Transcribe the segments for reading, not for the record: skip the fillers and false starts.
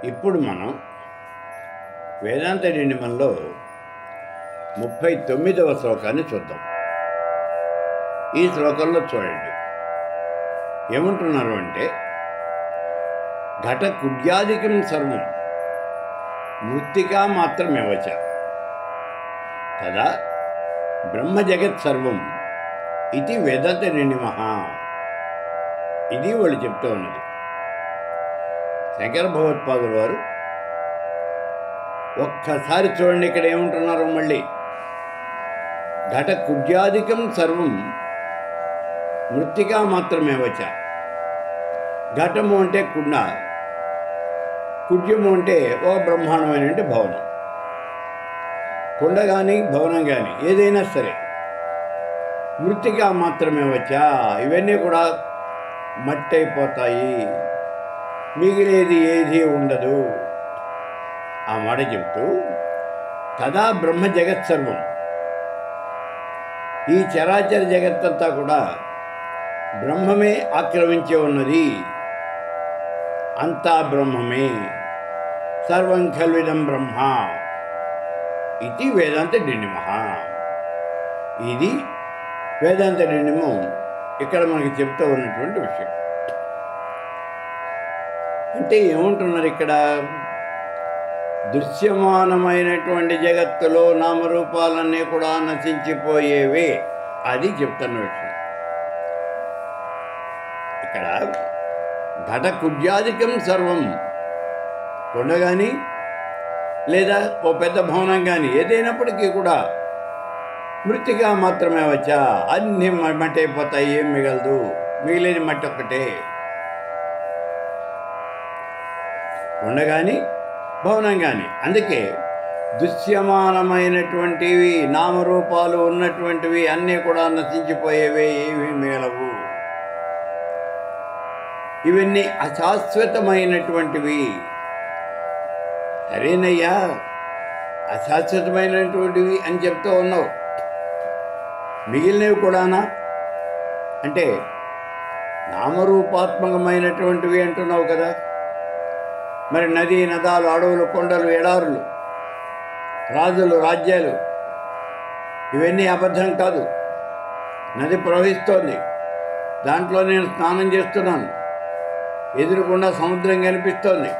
ఇప్పుడు మనం వేదాంత నియమంలో 39వ శ్లోకాన్ని చూద్దాం. ఈ శ్లోకంలో చూడండి ఏమంటున్నారు అంటే, ఘట కుడ్యాదికం సర్వం మృత్తికా మాత్రమేవచ తదా బ్రహ్మ జగత్ సర్వం ఇది వేదాంత నియమః. ఇది వాళ్ళు చెప్తూ ఉన్నది. శంకర భగవత్పాదుల వారు ఒక్కసారి చూడండి, ఇక్కడ ఏమంటున్నారు మళ్ళీ, ఘట కుడ్యాదికం సర్వం మృత్తికా మాత్రమేవచ. ఘటము అంటే కుండ, కుడ్యము అంటే ఓ బ్రహ్మాండమైన భవనం. కుండ కానీ భవనం కానీ ఏదైనా సరే మృత్తికా మాత్రమేవచ, ఇవన్నీ కూడా మట్టి అయిపోతాయి, మిగిలేది ఏది ఉండదు. ఆ మాట చెప్తూ తదా బ్రహ్మ జగత్ సర్వం, ఈ చరాచర జగత్తంతా కూడా బ్రహ్మమే ఆక్రమించి ఉన్నది. అంతా బ్రహ్మమే, సర్వం ఖల్విదం బ్రహ్మ ఇది వేదాంత నియమః. ఇది వేదాంత నియమం ఇక్కడ మనకి చెప్తూ ఉన్నటువంటి విషయం. అంటే ఏమంటున్నారు ఇక్కడ, దృశ్యమానమైనటువంటి జగత్తులో నామరూపాలన్నీ కూడా నశించిపోయేవే, అది చెప్తున్న విషయం. ఇక్కడ ఘట కుడ్యాదికం సర్వం, కొండ కానీ లేదా ఓ పెద్ద భవనం కానీ ఏదైనప్పటికీ కూడా మృత్తిగా మాత్రమే వచ్చా, అన్నీ మట్టి అయిపోతాయి, ఏం మిగలదు, మిగిలేని మట్టి ఒక్కటే. కొండ కానీ భవనం కానీ, అందుకే దృశ్యమానమైనటువంటివి నామరూపాలు ఉన్నటువంటివి అన్నీ కూడా నశించిపోయేవే, ఏవి మిగలవు. ఇవన్నీ అశాశ్వతమైనటువంటివి. సరేనయ్యా, అశాశ్వతమైనటువంటివి అని చెప్తూ ఉన్నావు, మిగిలినవి కూడానా అంటే నామరూపాత్మకమైనటువంటివి అంటున్నావు కదా. మరి నది నదాలు, అడవులు, కొండలు, ఎడారులు, రాజులు, రాజ్యాలు, ఇవన్నీ అబద్ధం కాదు. నది ప్రవహిస్తోంది, దాంట్లో నేను స్నానం చేస్తున్నాను, ఎదురుకుండా సముద్రం కనిపిస్తోంది.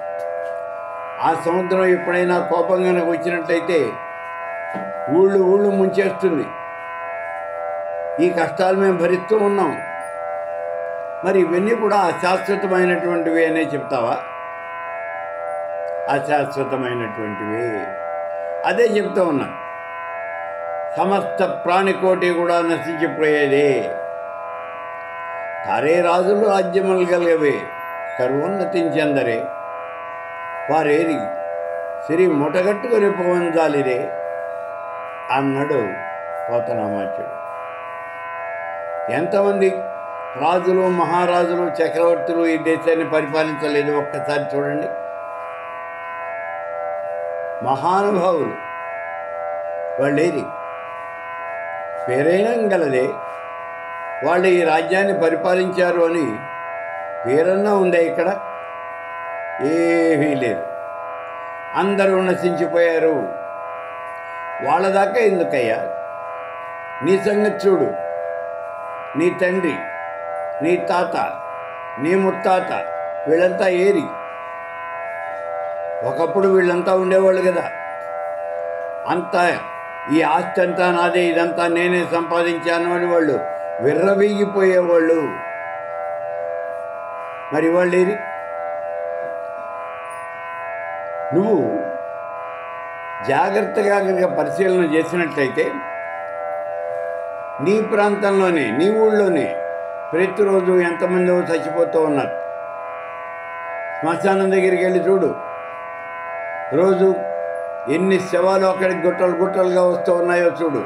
ఆ సముద్రం ఎప్పుడైనా కోపం కనుక వచ్చినట్లయితే ఊళ్ళు ముంచేస్తుంది. ఈ కష్టాలు మేము భరిస్తూ ఉన్నాం. మరి ఇవన్నీ కూడా అశాశ్వతమైనటువంటివి అనే చెప్తావా? అశాశ్వతమైనటువంటివి అదే చెప్తూ ఉన్నాను. సమస్త ప్రాణికోటి కూడా నశించిపోయేదే. తారే రాజులు రాజ్యములు కలిగవే, కరువున్నతించెందరే, వారేరి సిరి మూటగట్టుకుని పోవంజాలిరే అన్నాడు పోతనామాచ్యుడు. ఎంతమంది రాజులు, మహారాజులు, చక్రవర్తులు ఈ దేశాన్ని పరిపాలించలేదు ఒక్కసారి చూడండి. మహానుభావులు వాళ్ళేది, పేరైనా గలదే, వాళ్ళు ఈ రాజ్యాన్ని పరిపాలించారు అని పేరన్నా ఉందే ఇక్కడ? ఏమీ లేదు. అందరూ నశించిపోయారు. వాళ్ళ దాకా ఎందుకయ్యా? నీ సంగతి చూడు. నీ తండ్రి, నీ తాత, నీ ముత్తాత, వీళ్ళంతా ఏరి. ఒకప్పుడు వీళ్ళంతా ఉండేవాళ్ళు కదా. అంతా ఈ ఆస్తి అంతా నాదే, ఇదంతా నేనే సంపాదించాను అని వాళ్ళు విర్రవీగిపోయేవాళ్ళు. మరి వాళ్ళు ఏరి? నువ్వు జాగ్రత్తగా కనుక పరిశీలన చేసినట్లయితే నీ ప్రాంతంలోనే, నీ ఊళ్ళోనే ప్రతిరోజు ఎంతమంది చచ్చిపోతూ ఉన్నారు. శ్మశానం దగ్గరికి వెళ్ళి చూడు, రోజు ఎన్ని శవాలు అక్కడికి గుట్టలుగా వస్తూ ఉన్నాయో చూడు,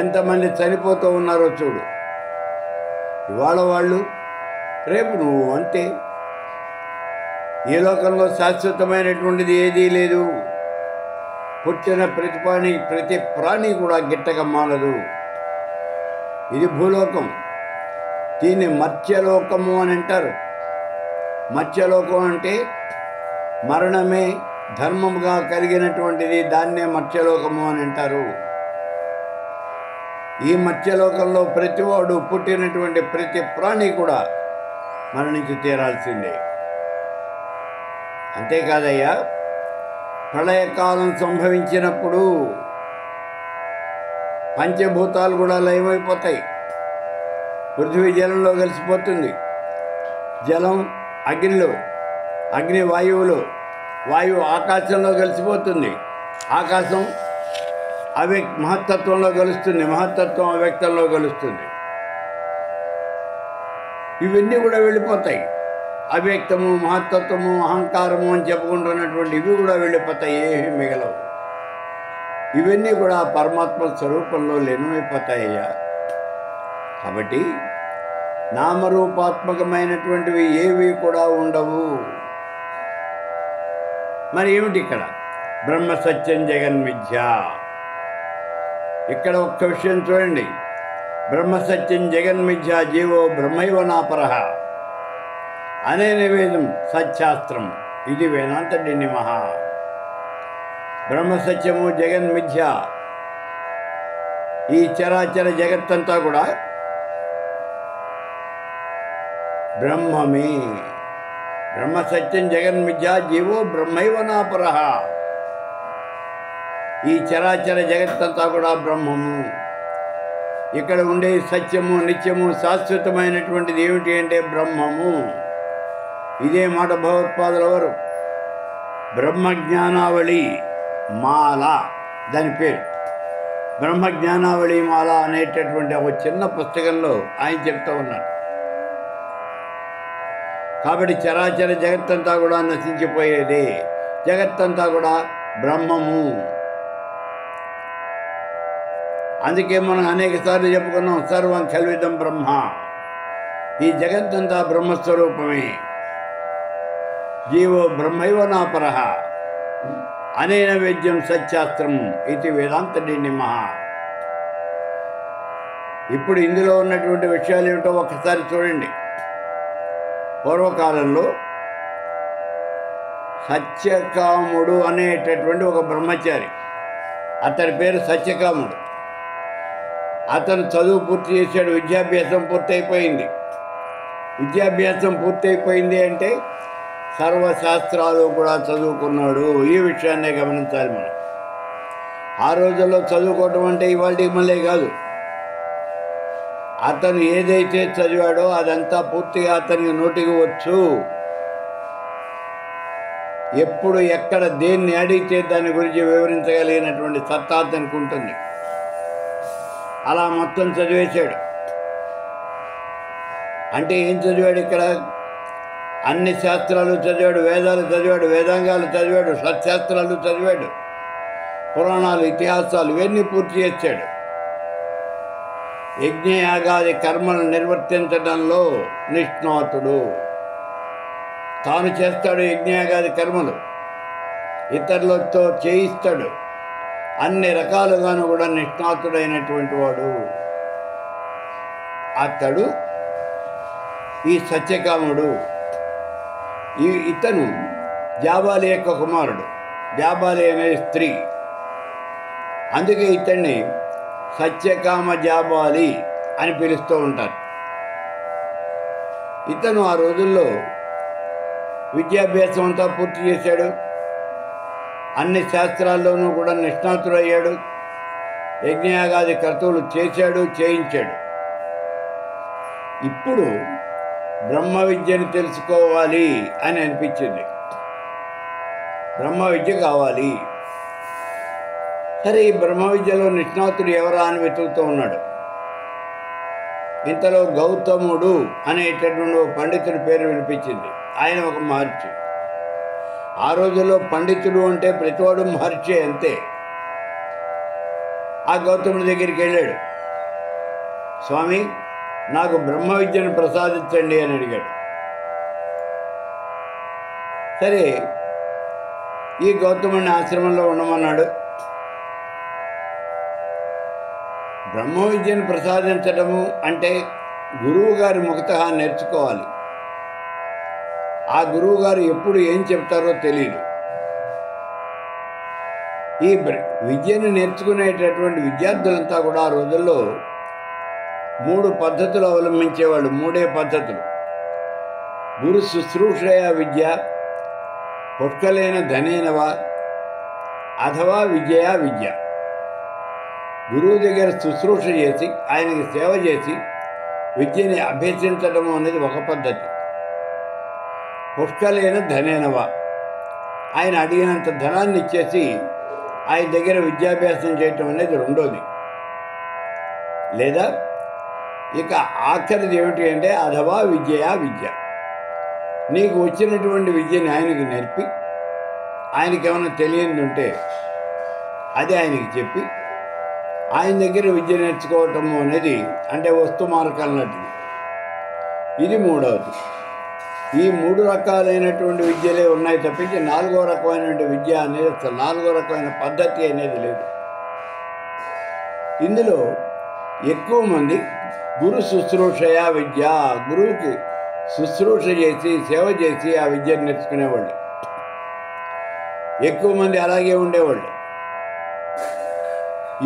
ఎంతమంది చనిపోతూ ఉన్నారో చూడు. ఇవాళ వాళ్ళు, రేపు నువ్వు. అంతే. ఈ లోకంలో శాశ్వతమైనటువంటిది ఏదీ లేదు. పుట్టిన ప్రతి ప్రాణి కూడా గిట్టక మానదు. ఇది భూలోకం. దీన్ని మత్స్యలోకము అని అంటారు. మత్స్యలోకం అంటే మరణమే ధర్మముగా కలిగినటువంటిది, దాన్నే మత్స్యలోకము అని అంటారు. ఈ మత్స్యలోకంలో ప్రతివాడు, పుట్టినటువంటి ప్రతి ప్రాణి కూడా మరణించి తీరాల్సిందే. అంతేకాదయ్యా, ప్రళయకాలం సంభవించినప్పుడు పంచభూతాలు కూడా లయమైపోతాయి. పృథ్వీ జలంలో కలిసిపోతుంది, జలం అగ్నిలో, అగ్ని వాయువులో, వాయువు ఆకాశంలో కలిసిపోతుంది, ఆకాశం మహత్తత్వంలో కలుస్తుంది, మహత్తత్వం అవ్యక్తంలో కలుస్తుంది. ఇవన్నీ కూడా వెళ్ళిపోతాయి. అవ్యక్తము, మహత్తత్వము, అహంకారము అని చెప్పుకుంటున్నటువంటి ఇవి కూడా వెళ్ళిపోతాయి, ఏమీ మిగలవు. ఇవన్నీ కూడా పరమాత్మ స్వరూపంలో లీనమైపోతాయ్యా. కాబట్టి నామరూపాత్మకమైనటువంటివి ఏవి కూడా ఉండవు. మరి ఏమిటి ఇక్కడ? బ్రహ్మ సత్యం జగన్మిథ్య. ఇక్కడ ఒక్క విషయం చూడండి. బ్రహ్మ సత్యం జగన్మిథ్య జీవో బ్రహ్మైవ నాపరః అనే నివేదం సత్శాస్త్రం. ఇది వేదాంత డినిమః. బ్రహ్మ సత్యము జగన్మిథ్య, ఈ చరాచర జగత్తంతా కూడా బ్రహ్మమే. బ్రహ్మ సత్యం జగన్మిథ్య జీవో బ్రహ్మైవ నాపరః. ఈ చరాచర జగత్తంతా కూడా బ్రహ్మము. ఇక్కడ ఉండే సత్యము, నిత్యము, శాశ్వతమైనటువంటిది ఏమిటి అంటే బ్రహ్మము. ఇదే మాట భగవత్పాదుల వారు బ్రహ్మజ్ఞానావళి మాల, దాని పేరు బ్రహ్మజ్ఞానావళి మాల అనేటటువంటి ఒక చిన్న పుస్తకంలో ఆయన చెప్తూ ఉన్నారు. కాబట్టి చరాచర జగత్తంతా కూడా నశించిపోయేది, జగత్తంతా కూడా బ్రహ్మము. అందుకే మనం అనేక సార్లు చెప్పుకున్నాం, సర్వం ఖల్విదం బ్రహ్మ. ఈ జగత్తంతా బ్రహ్మస్వరూపమే. జీవో బ్రహ్మైవ నాపరః అనేన వేద్యం సత్శాస్త్రం ఇది వేదాంత డినిమః. ఇప్పుడు ఇందులో ఉన్నటువంటి విషయాలు ఏమిటో ఒకసారి చూడండి. పూర్వకాలంలో సత్యకాముడు అనేటటువంటి ఒక బ్రహ్మచారి, అతని పేరు సత్యకాముడు. అతను చదువు పూర్తి చేశాడు, విద్యాభ్యాసం పూర్తయిపోయింది. విద్యాభ్యాసం పూర్తయిపోయింది అంటే సర్వశాస్త్రాలు కూడా చదువుకున్నాడు. ఈ విషయాన్నే గమనించాలి మనం. ఆ రోజుల్లో చదువుకోవటం అంటే ఇవాళకి మళ్ళీ కాదు. అతను ఏదైతే చదివాడో అదంతా పూర్తిగా అతనికి నోటికి వచ్చు. ఎప్పుడు ఎక్కడ దేన్ని అడిగితే దాని గురించి వివరించగలిగినటువంటి సత్తా అతనికి ఉంటుంది. అలా మొత్తం చదివేశాడు. అంటే ఏం చదివాడు ఇక్కడ? అన్ని శాస్త్రాలు చదివాడు, వేదాలు చదివాడు, వేదాంగాలు చదివాడు, సత్శాస్త్రాలు చదివాడు, పురాణాలు, ఇతిహాసాలు ఇవన్నీ పూర్తి చేశాడు. యజ్ఞయాగాది కర్మలు నిర్వర్తించడంలో నిష్ణాతుడు. తాను చేస్తాడు యజ్ఞయాగాది కర్మలు, ఇతరులతో చేయిస్తాడు. అన్ని రకాలుగాను కూడా నిష్ణాతుడైనటువంటి వాడు అతడు ఈ సత్యకాముడు. ఇతను జాబాలి యొక్క కుమారుడు. జాబాలి అనేది స్త్రీ, అందుకే ఇతన్ని సత్యకామ జాబాలి అని పిలుస్తూ ఉంటారు. ఇతను ఆ రోజుల్లో విద్యాభ్యాసం అంతా పూర్తి చేశాడు, అన్ని శాస్త్రాల్లోనూ కూడా నిష్ణాతుడయ్యాడు, యజ్ఞయాగాది కర్తవులు చేశాడు, చేయించాడు. ఇప్పుడు బ్రహ్మ విద్యను తెలుసుకోవాలి అని అనిపించింది. బ్రహ్మ విద్య కావాలి. సరే, ఈ బ్రహ్మ విద్యలో నిష్ణాతుడు ఎవరా అని వెతుకుతూ ఉన్నాడు. ఇంతలో గౌతముడు అనేటటువంటి ఒక పండితుడి పేరు వినిపించింది. ఆయన ఒక మహర్షి. ఆ రోజుల్లో పండితుడు అంటే ప్రతివాడు మహర్షి అంతే. ఆ గౌతముడి దగ్గరికి వెళ్ళాడు. స్వామి, నాకు బ్రహ్మ విద్యను ప్రసాదించండి అని అడిగాడు. సరే, ఈ గౌతముడిని ఆశ్రమంలో ఉండమన్నాడు. బ్రహ్మ విద్యను ప్రసాదించడము అంటే గురువు గారి ముఖతః నేర్చుకోవాలి. ఆ గురువు గారు ఎప్పుడు ఏం చెప్తారో తెలియదు. ఈ విద్యను నేర్చుకునేటటువంటి విద్యార్థులంతా కూడా ఆ రోజుల్లో 3 పద్ధతులు అవలంబించేవాళ్ళు. 3 పద్ధతులు: గురు శుశ్రూషయ విద్య, పుష్కలేన ధనేనవ, అథవా విద్యయా విద్య. గురువు దగ్గర శుశ్రూష చేసి ఆయనకి సేవ చేసి విద్యని అభ్యసించడం అనేది ఒక పద్ధతి. పుష్కలేన ధనేనవ, ఆయన అడిగినంత ధనాన్ని ఇచ్చేసి ఆయన దగ్గర విద్యాభ్యాసం చేయటం అనేది రెండోది. లేదా ఇక ఆఖరిది ఏమిటి అంటే అథవా విద్యయా విద్య. నీకు వచ్చినటువంటి విద్యని ఆయనకి నేర్పి ఆయనకి ఏమైనా తెలియనిది ఉంటే అది ఆయనకి చెప్పి ఆయన దగ్గర విద్య నేర్చుకోవటము అనేది అంటే వస్తు మార్కాలన్నది. ఇది మూడవది. ఈ 3 రకాలైనటువంటి విద్యలే ఉన్నాయి తప్పించి 4వ రకమైనటువంటి విద్య అనేది అసలు 4వ రకమైన పద్ధతి అనేది లేదు. ఇందులో ఎక్కువ మంది గురు శుశ్రూషయ విద్య, గురువుకి శుశ్రూష చేసి సేవ చేసి ఆ విద్యను నేర్చుకునేవాళ్ళు ఎక్కువ మంది అలాగే ఉండేవాళ్ళు.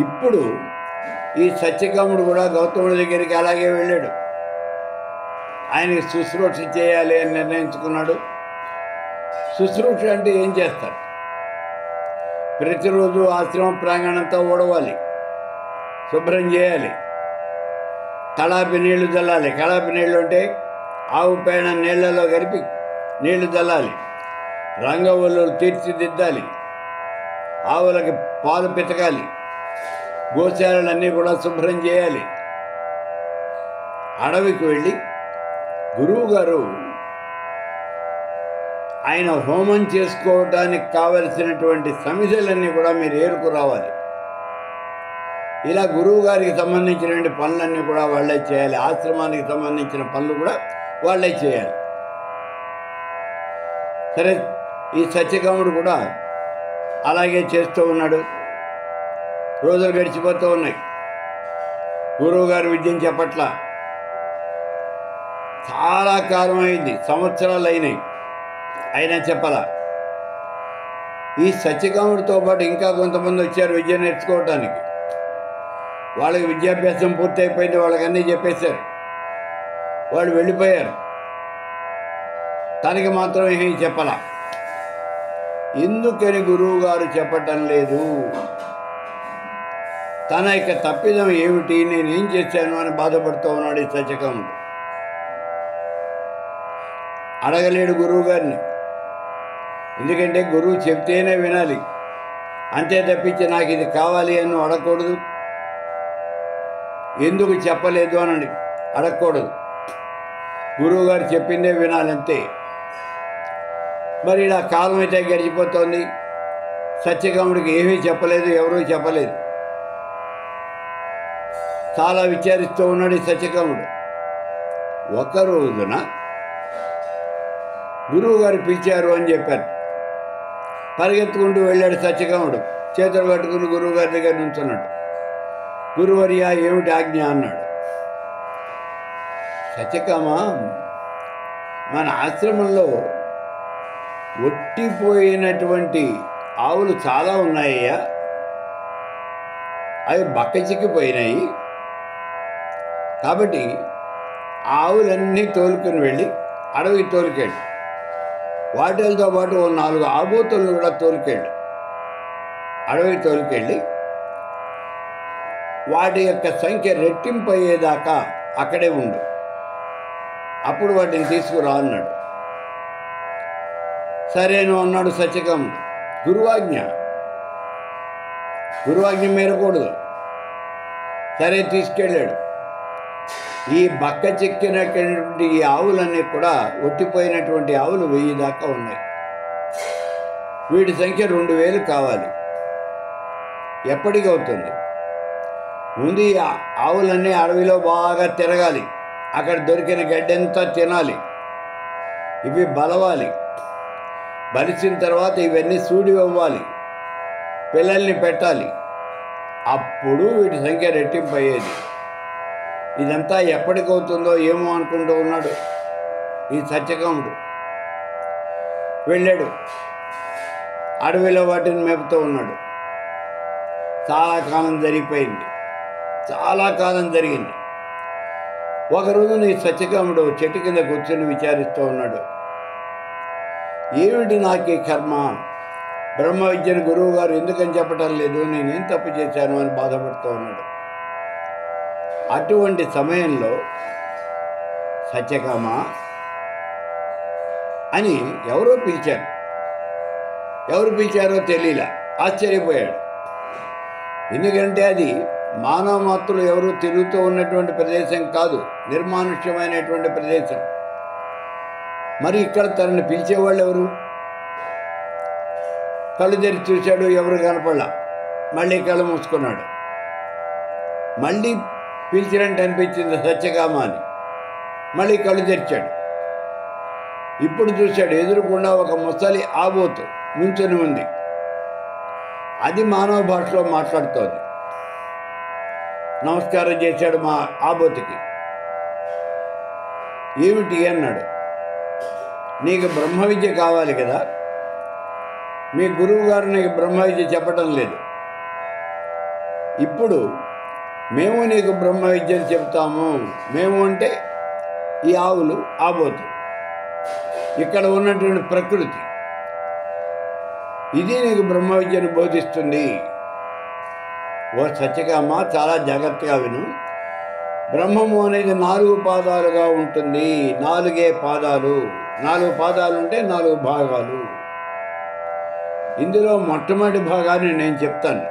ఇప్పుడు ఈ సత్యకాముడు కూడా గౌతముడి దగ్గరికి అలాగే వెళ్ళాడు. ఆయనకి శుశ్రూష చేయాలి అని నిర్ణయించుకున్నాడు. శుశ్రూష అంటే ఏం చేస్తాడు? ప్రతిరోజు ఆశ్రమ ప్రాంగణంతా ఓడవాలి, శుభ్రం చేయాలి, కళాపి నీళ్లు చల్లాలి. కళాపి నీళ్ళు అంటే ఆవు పేడ నీళ్లలో కలిపి నీళ్లు చల్లాలి, రంగవల్లు తీర్చిదిద్దాలి, ఆవులకి పాలు పితకాలి, గోశాలన్నీ కూడా శుభ్రం చేయాలి. అడవికి వెళ్ళి గురువు గారు ఆయన హోమం చేసుకోవటానికి కావలసినటువంటి సమిధులన్నీ కూడా మీరు ఏరుకురావాలి. ఇలా గురువు గారికి సంబంధించినటువంటి పనులన్నీ కూడా వాళ్ళే చేయాలి. ఆశ్రమానికి సంబంధించిన పనులు కూడా వాళ్ళే చేయాలి. సరే, ఈ సత్యకాముడు కూడా అలాగే చేస్తూ ఉన్నాడు. రోజులు గడిచిపోతూ ఉన్నాయి. గురువు గారు విద్యను చెప్పట్ల. చాలా కాలం అయింది, సంవత్సరాలు అయినాయి, అయినా చెప్పాలా. ఈ సత్యకాముడితో పాటు ఇంకా కొంతమంది వచ్చారు విద్య నేర్చుకోవటానికి. వాళ్ళకి విద్యాభ్యాసం పూర్తయిపోయింది, వాళ్ళకన్నీ చెప్పేశారు, వాళ్ళు వెళ్ళిపోయారు. తనకి మాత్రం ఏమీ చెప్పాల. ఎందుకని గురువు గారు చెప్పటం లేదు? తన యొక్క తప్పిదం ఏమిటి, నేనేం చేశాను అని బాధపడుతూ ఉన్నాడు ఈ సత్యకాముడు. అడగలేడు గురువు గారిని. ఎందుకంటే గురువు చెప్తేనే వినాలి, అంతే తప్పించి నాకు ఇది కావాలి అని అడగకూడదు. ఎందుకు చెప్పలేదు అని అడగకూడదు. గురువు గారు చెప్పిందే వినాలంతే. మరి ఇలా కాలం అయితే గడిచిపోతుంది. సత్యకాముడికి ఏమీ చెప్పలేదు, ఎవరూ చెప్పలేదు. చాలా విచారిస్తూ ఉన్నాడు ఈ సత్యకాముడు. ఒక రోజున గురువు గారు పిలిచారు అని చెప్పారు. పరిగెత్తుకుంటూ వెళ్ళాడు సత్యకాముడు. చేతులు కట్టుకుని గురువు గారి దగ్గర నుంచున్నాడు. గురువర్య, ఏమిటి ఆజ్ఞ అన్నాడు. సత్యకామ, మన ఆశ్రమంలో ఒట్టిపోయినటువంటి ఆవులు చాలా ఉన్నాయ్యా, అవి బక్కచిక్కిపోయినాయి. కాబట్టి ఆవులన్నీ తోలుకొని వెళ్ళి అడవికి తోలుకెళ్ళు. వాటితో పాటు 4 ఆబోతులను కూడా తోలుకెళ్ళు. అడవికి తోలుకెళ్ళి వాటి యొక్క సంఖ్య రెట్టింపు అయ్యేదాకా అక్కడే ఉండు, అప్పుడు వాటిని తీసుకురా అన్నాడు. సరేను అన్నాడు సత్యకాముడు. గురువాజ్ఞ మేరకూడదు. సరే, తీసుకెళ్ళాడు. ఈ బక్క చెక్కినటువంటి ఈ ఆవులన్నీ కూడా ఒట్టిపోయినటువంటి ఆవులు 1000 దాకా ఉన్నాయి. వీటి సంఖ్య 2000 కావాలి. ఎప్పటికి అవుతుంది? ముందు ఈ ఆవులన్నీ అడవిలో బాగా తిరగాలి, అక్కడ దొరికిన గడ్డంతా తినాలి, ఇవి బలవాలి. బలిసిన తర్వాత ఇవన్నీ సూడి ఇవ్వాలి, పిల్లల్ని పెట్టాలి, అప్పుడు వీటి సంఖ్య రెట్టింపు అయ్యేది. ఇదంతా ఎప్పటికవుతుందో ఏమో అనుకుంటూ ఉన్నాడు ఈ సత్యకాముడు. వెళ్ళాడు. అడవిలో వాటిని మేపుతూ ఉన్నాడు. చాలా కాలం జరిగిపోయింది. చాలా కాలం జరిగింది. ఒకరోజు నీ సత్యకాముడు చెట్టు కింద కూర్చొని విచారిస్తూ ఉన్నాడు. ఏమిటి నాకు ఈ కర్మ? బ్రహ్మ విద్యను గురువు గారు ఎందుకని చెప్పటం లేదు? నేనేం తప్పు చేశాను అని బాధపడుతూ ఉన్నాడు. అటువంటి సమయంలో సత్యకామ అని ఎవరో పిలిచారు. ఎవరు పిలిచారో తెలియలా. ఆశ్చర్యపోయాడు. ఎందుకంటే అది మానవ మాత్రులు ఎవరు తిరుగుతూ ఉన్నటువంటి ప్రదేశం కాదు, నిర్మానుష్యమైనటువంటి ప్రదేశం. మరి ఇక్కడ తనని పిలిచేవాళ్ళు ఎవరు? కళ్ళు తెరిచి చూశాడు, ఎవరు కనపడలా. మళ్ళీ కళ్ళు మూసుకున్నాడు. మళ్ళీ పిలిచినట్టు అనిపించింది సత్యకామ అని. మళ్ళీ కళ్ళు తెరిచాడు. ఇప్పుడు చూశాడు, ఎదురుకుండా ఒక ముసలి ఆబోతు నుంచుని ఉంది. అది మానవ భాషలో మాట్లాడుతోంది. నమస్కారం చేశాడు మా ఆబోతుకి. ఏమిటి అన్నాడు. నీకు బ్రహ్మ విద్య కావాలి కదా, మీ గురువు గారు నీకు బ్రహ్మ విద్య చెప్పటం లేదు. ఇప్పుడు మేము నీకు బ్రహ్మ విద్యను చెప్తాము. మేము అంటే ఈ ఆవులు, ఆబోతు, ఇక్కడ ఉన్నటువంటి ప్రకృతి, ఇది నీకు బ్రహ్మ విద్యను బోధిస్తుంది. ఓ సత్యకామ, చాలా జాగ్రత్తగా విను. బ్రహ్మము అనేది 4 పాదాలుగా ఉంటుంది. 4 పాదాలు. 4 పాదాలు ఉంటే 4 భాగాలు. ఇందులో మొట్టమొదటి భాగాన్ని నేను చెప్తాను.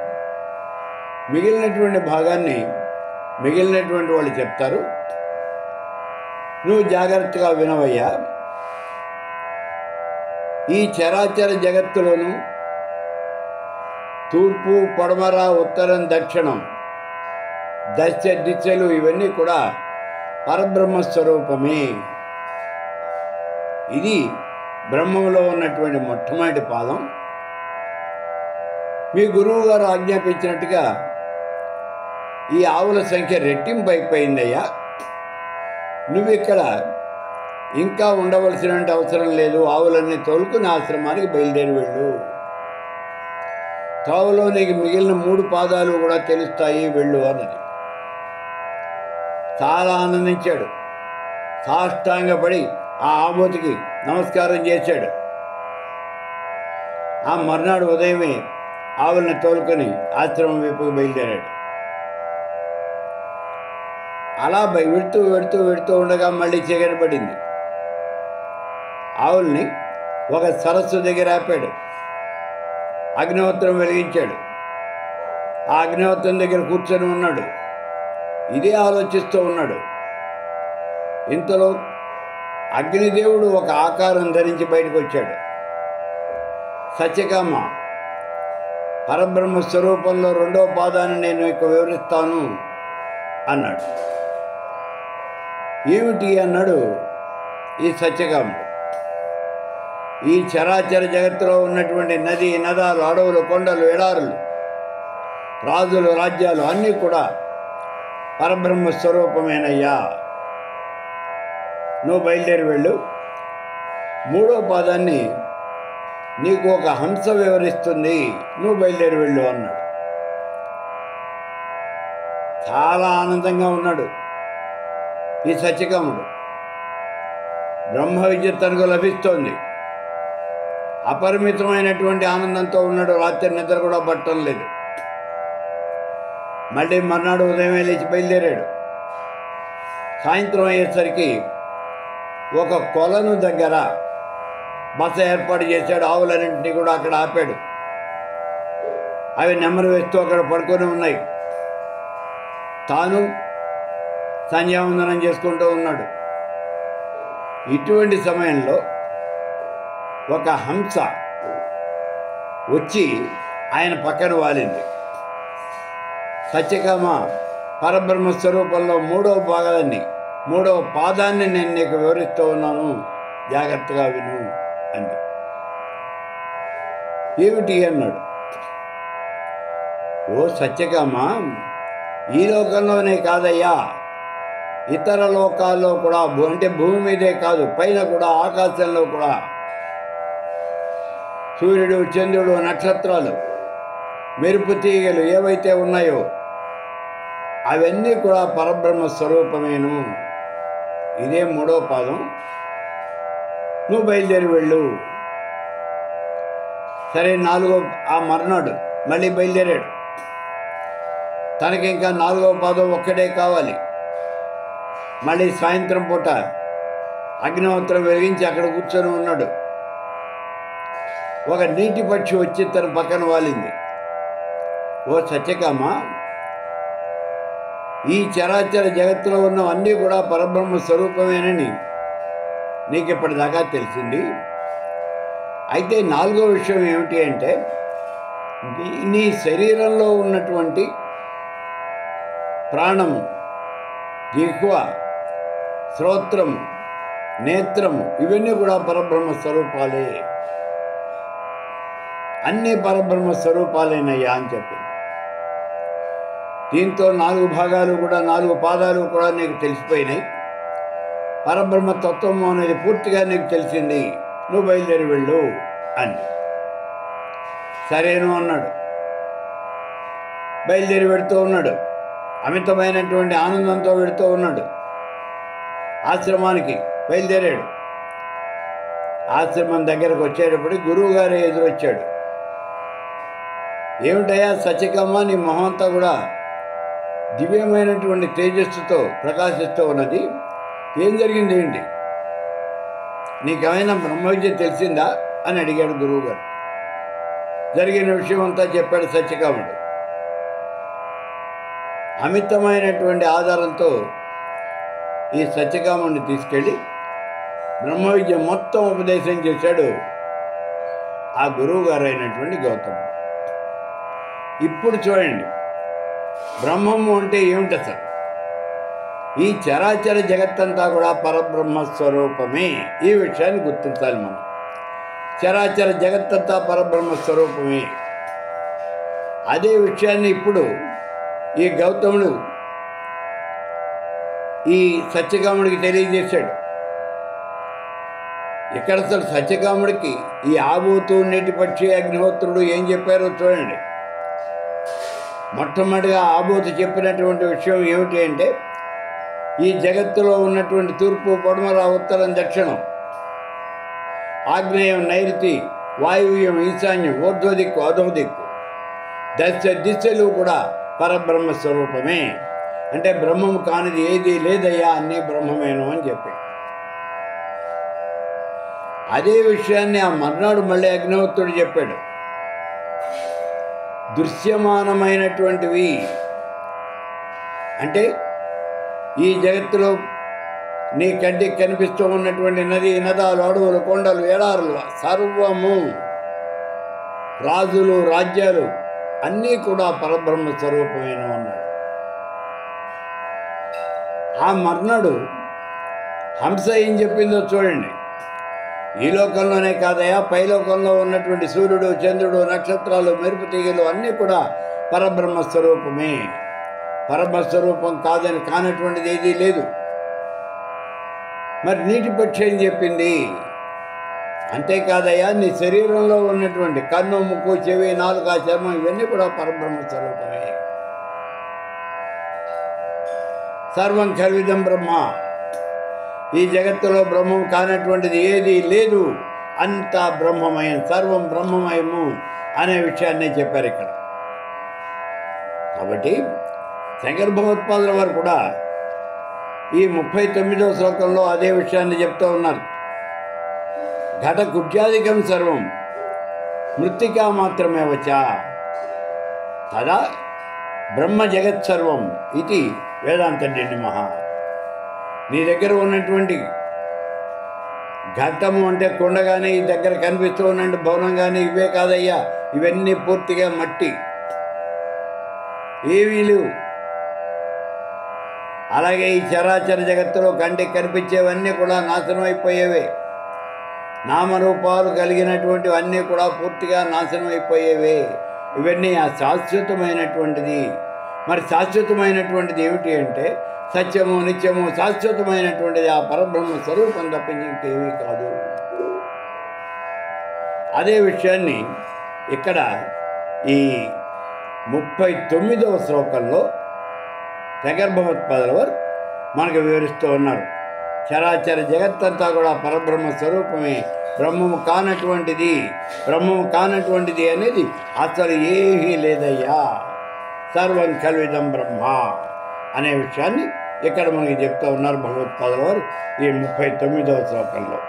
మిగిలినటువంటి భాగాన్ని మిగిలినటువంటి వాళ్ళు చెప్తారు. నువ్వు జాగ్రత్తగా వినవయ్యా. ఈ చరాచర జగత్తులోను తూర్పు, పడమర, ఉత్తరం, దక్షిణం, దశ దిశలు ఇవన్నీ కూడా పరబ్రహ్మ స్వరూపమే. ఇది బ్రహ్మంలో ఉన్నటువంటి మొట్టమొదటి పాదం. మీ గురువు గారు ఆజ్ఞాపించినట్టుగా ఈ ఆవుల సంఖ్య రెట్టింపు అయిపోయిందయ్యా. నువ్వు ఇక్కడ ఇంకా ఉండవలసిన అవసరం లేదు. ఆవులన్నీ తోలుకుని ఆశ్రమానికి బయలుదేరి వెళ్ళు. త్రోవలో నీకు మిగిలిన 3 పాదాలు కూడా తెలుస్తాయి, వెళ్ళు అన్నది. చాలా ఆనందించాడు. సాష్టాంగపడి ఆ ఆబోతికి నమస్కారం చేశాడు. ఆ మర్నాడు ఉదయమే ఆవుల్ని తోలుకొని ఆశ్రమం వైపుకి బయలుదేరాడు. అలా వెడుతూ వెడుతూ వెడుతూ ఉండగా మళ్ళీ చీకటి పడింది. ఆవుల్ని ఒక సరస్సు దగ్గర ఆపాడు. అగ్నిహోత్రం వెలిగించాడు. ఆ అగ్నిహోత్రం దగ్గర కూర్చొని ఉన్నాడు. ఇదే ఆలోచిస్తూ ఉన్నాడు. ఇంతలో అగ్నిదేవుడు ఒక ఆకారం ధరించి బయటకు వచ్చాడు. సత్యకామ, పరబ్రహ్మ స్వరూపంలో 2వ పాదాన్ని నేను మీకు వివరిస్తాను అన్నాడు. ఏమిటి అన్నాడు ఈ సత్యకాముడు. ఈ చరాచర జగత్తులో ఉన్నటువంటి నది, నదాలు, అడవులు, కొండలు, ఎడారులు, రాజులు, రాజ్యాలు అన్నీ కూడా పరబ్రహ్మ స్వరూపమేనయ్యా. నువ్వు బయలుదేరి వెళ్ళు. 3వ పాదాన్ని నీకు ఒక హంస వివరిస్తుంది. నువ్వు బయలుదేరి వెళ్ళు అన్నాడు. చాలా ఆనందంగా ఉన్నాడు ఈ సత్యకాముడు. బ్రహ్మ విద్య తనకు లభిస్తోంది. అపరిమితమైనటువంటి ఆనందంతో ఉన్నాడు. రాత్రి నిద్ర కూడా పట్టడం లేదు. మళ్ళీ మర్నాడు ఉదయమే లేచి బయలుదేరాడు. సాయంత్రం అయ్యేసరికి ఒక కొలను దగ్గర బస ఏర్పాటు చేశాడు. ఆవులన్నింటినీ కూడా అక్కడ ఆపాడు. అవి నెమ్మరు వేస్తూ అక్కడ పడుకొని ఉన్నాయి. తాను సంధ్యావందనం చేసుకుంటూ ఉన్నాడు. ఇటువంటి సమయంలో ఒక హంస వచ్చి ఆయన పక్కన వాలింది. సత్యకామ, పరబ్రహ్మ స్వరూపంలో 3వ భాగాన్ని, 3వ పాదాన్ని నేను నీకు వివరిస్తూ ఉన్నాను, జాగ్రత్తగా విను అంది. ఏమిటి అన్నాడు. ఓ సత్యకామ, ఈ లోకంలోనే కాదయ్యా, ఇతర లోకాల్లో కూడా, అంటే భూమి మీదే కాదు, పైన కూడా, ఆకాశంలో కూడా సూర్యుడు, చంద్రుడు, నక్షత్రాలు, మెరుపు తీగలు ఏవైతే ఉన్నాయో అవన్నీ కూడా పరబ్రహ్మ స్వరూపమేను. ఇదే 3వ పాదం. నువ్వు బయలుదేరి వెళ్ళు. సరే, 4వ ఆ మర్నాడు మళ్ళీ బయలుదేరాడు. తనకి ఇంకా 4వ పాదం ఒక్కడే కావాలి. మళ్ళీ సాయంత్రం పూట అగ్నిహోత్రం వెలిగించి అక్కడ కూర్చొని ఉన్నాడు. ఒక నీటి పక్షి వచ్చి తన పక్కన వాలింది. ఓ సత్యకామ, ఈ చరాచర జగత్తులో ఉన్నవన్నీ కూడా పరబ్రహ్మ స్వరూపమేనని నీకు ఇప్పటిదాకా తెలిసింది. అయితే 4వ విషయం ఏమిటి అంటే, నీ శరీరంలో ఉన్నటువంటి ప్రాణము, జిహ్వ, శ్రోత్రము, నేత్రము ఇవన్నీ కూడా పరబ్రహ్మ స్వరూపాలే. అన్నీ పరబ్రహ్మ స్వరూపాలేనయ్యా అని చెప్పింది. దీంతో 4 భాగాలు కూడా 4 పాదాలు కూడా నీకు తెలిసిపోయినాయి. పరబ్రహ్మ తత్వము అనేది పూర్తిగా నీకు తెలిసింది. నువ్వు బయలుదేరి వెళ్ళు అని. సరేను అన్నాడు. బయలుదేరి వెళుతూ ఉన్నాడు. అమితమైనటువంటి ఆనందంతో వెళుతూ ఉన్నాడు. ఆశ్రమానికి బయలుదేరాడు. ఆశ్రమం దగ్గరకు వచ్చేటప్పటికి గురువుగారే ఎదురొచ్చాడు. ఏమిటయ్యా సత్యకమ్మ, నీ మొహం అంతా కూడా దివ్యమైనటువంటి తేజస్సుతో ప్రకాశిస్తూ ఉన్నది. ఏం జరిగింది ఏంటి? నీకేమైనా బ్రహ్మ విద్య తెలిసిందా అని అడిగాడు గురువుగారు. జరిగిన విషయం అంతా చెప్పాడు సత్యకాముడు. అమితమైనటువంటి ఆధారంతో ఈ సత్యకాముడిని తీసుకెళ్ళి బ్రహ్మ విద్య మొత్తం ఉపదేశం చేశాడు ఆ గురువు గారు అయినటువంటి గౌతముడు. ఇప్పుడు చూడండి, బ్రహ్మము అంటే ఏమిటి అసలు? ఈ చరాచర జగత్తంతా కూడా పరబ్రహ్మ స్వరూపమే. ఈ విషయాన్ని గుర్తించాలి మనం. చరాచర జగత్తంతా పరబ్రహ్మ స్వరూపమే. అదే విషయాన్ని ఇప్పుడు ఈ గౌతముడు ఈ సత్యకాముడికి తెలియజేశాడు. ఇక్కడ అసలు సత్యకాముడికి ఈ ఆబోతు, నీటి పక్షి, అగ్నిహోత్రుడు ఏం చెప్పారో చూడండి. మొట్టమొదటిగా ఆబోతు చెప్పినటువంటి విషయం ఏమిటి అంటే, ఈ జగత్తులో ఉన్నటువంటి తూర్పు, పడమర, ఉత్తరం, దక్షిణం, ఆగ్నేయం, నైరుతి, వాయువ్యం, ఈశాన్యం, ఊర్ధ్వ దిక్కు, అధో దిక్కు, దశ దిశలు కూడా పరబ్రహ్మ స్వరూపమే. అంటే బ్రహ్మము కానిది ఏది లేదయ్యా, అన్నీ బ్రహ్మమేను అని చెప్పి అదే విషయాన్ని ఆ మర్నాడు మళ్ళీ అగ్నిహోత్రుడు చెప్పాడు. దృశ్యమానమైనటువంటివి అంటే ఈ జగత్తులో నీ కంటికి కనిపిస్తూ ఉన్నటువంటి నది, నదాలు, అడవులు, కొండలు, ఎడారులు సర్వము, రాజులు, రాజ్యాలు అన్నీ కూడా పరబ్రహ్మ స్వరూపమైన అన్నాడు. ఆ మర్నాడు హంస ఏం చెప్పిందో చూడండి. ఈ లోకంలోనే కాదయా, పైలోకంలో ఉన్నటువంటి సూర్యుడు, చంద్రుడు, నక్షత్రాలు, మెరుపు తీగలు అన్నీ కూడా పరబ్రహ్మ స్వరూపమే. పరబ్రహ్మస్వరూపం కానటువంటిది ఏదీ లేదు. మరి నీటి పక్షి ఏం చెప్పింది? అంతేకాదయ్యా, నీ శరీరంలో ఉన్నటువంటి కన్ను, ముక్కు, చెవి, నాలుక, చర్మం ఇవన్నీ కూడా పరబ్రహ్మ స్వరూపమే. సర్వం ఖల్విదం బ్రహ్మ. ఈ జగత్తులో బ్రహ్మం కానటువంటిది ఏదీ లేదు. అంతా బ్రహ్మమయం, సర్వం బ్రహ్మమయము అనే విషయాన్నే చెప్పారు ఇక్కడ. కాబట్టి శంకర భగవత్పాదుల వారు కూడా ఈ 39వ శ్లోకంలో అదే విషయాన్ని చెప్తూ ఉన్నారు. ఘట కుడ్యాదికం సర్వం మృత్తికా మాత్రమే వచ్చా తదా బ్రహ్మ జగత్సర్వం ఇది వేదాంత నిర్ణిమః. నీ దగ్గర ఉన్నటువంటి ఘటము అంటే కుండ కానీ, ఈ దగ్గర కనిపిస్తూ ఉన్నట్టు భవనం కానీ ఇవే కాదయ్యా, ఇవన్నీ పూర్తిగా మట్టి, ఏవీ లేవు. అలాగే ఈ చరాచర జగత్తులో కంటికి కనిపించేవన్నీ కూడా నాశనం అయిపోయేవే. నామరూపాలు కలిగినటువంటివన్నీ కూడా పూర్తిగా నాశనం అయిపోయేవే. ఇవన్నీ ఆ శాశ్వతమైనటువంటిది. మరి శాశ్వతమైనటువంటిది ఏమిటి అంటే సత్యము, నిత్యము, శాశ్వతమైనటువంటిది ఆ పరబ్రహ్మ స్వరూపం తప్పించి ఇంకేమీ కాదు. అదే విషయాన్ని ఇక్కడ ఈ 39వ శ్లోకంలో శంకర భగవత్పాదుల వారు మనకు వివరిస్తూ ఉన్నారు. చరాచర జగత్తంతా కూడా పరబ్రహ్మ స్వరూపమే, బ్రహ్మము కానటువంటిది అనేది అసలు ఏమీ లేదయ్యా, సర్వం కల్విదం బ్రహ్మ అనే విషయాన్ని ఇక్కడ మనకి చెప్తూ ఉన్నారు భగవత్పాదుల వారు ఈ 39వ శ్లోకంలో.